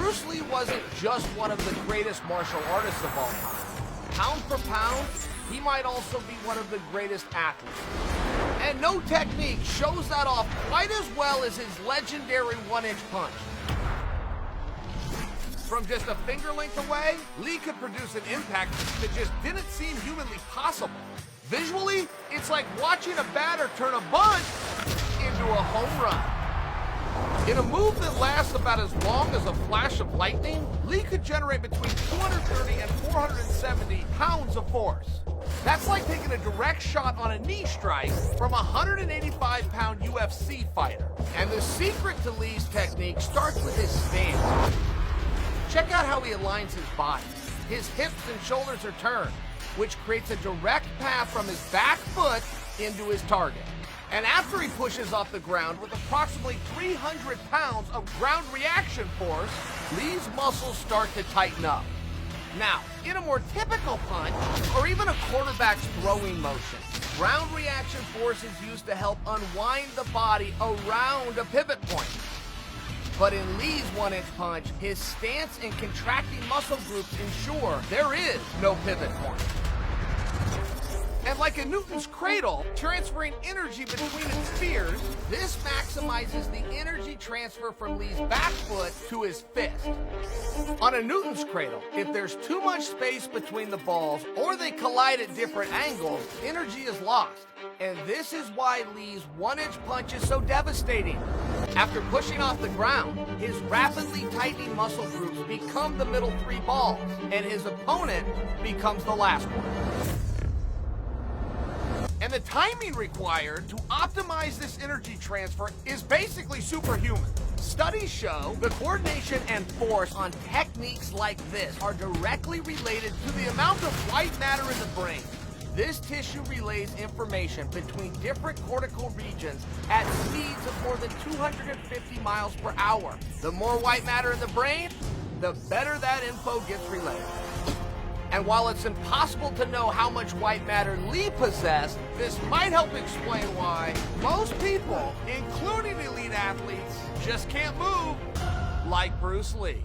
Bruce Lee wasn't just one of the greatest martial artists of all time. Pound for pound, he might also be one of the greatest athletes. And no technique shows that off quite as well as his legendary one-inch punch. From just a finger length away, Lee could produce an impact that just didn't seem humanly possible. Visually, it's like watching a batter turn a bunt into a home run. In a move that lasts about as long as a flash of lightning, Lee could generate between 230 and 470 pounds of force. That's like taking a direct shot on a knee strike from a 185-pound UFC fighter. And the secret to Lee's technique starts with his stance. Check out how he aligns his body. His hips and shoulders are turned, which creates a direct path from his back foot into his target. And after he pushes off the ground with approximately 300 pounds of ground reaction force, Lee's muscles start to tighten up. Now, in a more typical punch, or even a quarterback's throwing motion, ground reaction force is used to help unwind the body around a pivot point. But in Lee's one-inch punch, his stance and contracting muscle groups ensure there is no pivot point. And like a Newton's cradle, transferring energy between its spheres, this maximizes the energy transfer from Lee's back foot to his fist. On a Newton's cradle, if there's too much space between the balls or they collide at different angles, energy is lost. And this is why Lee's one-inch punch is so devastating. After pushing off the ground, his rapidly tightening muscle groups become the middle three balls, and his opponent becomes the last one. And the timing required to optimize this energy transfer is basically superhuman. Studies show the coordination and force on techniques like this are directly related to the amount of white matter in the brain. This tissue relays information between different cortical regions at speeds of more than 250 miles per hour. The more white matter in the brain, the better that info gets relayed. And while it's impossible to know how much white matter Lee possessed, this might help explain why most people, including elite athletes, just can't move like Bruce Lee.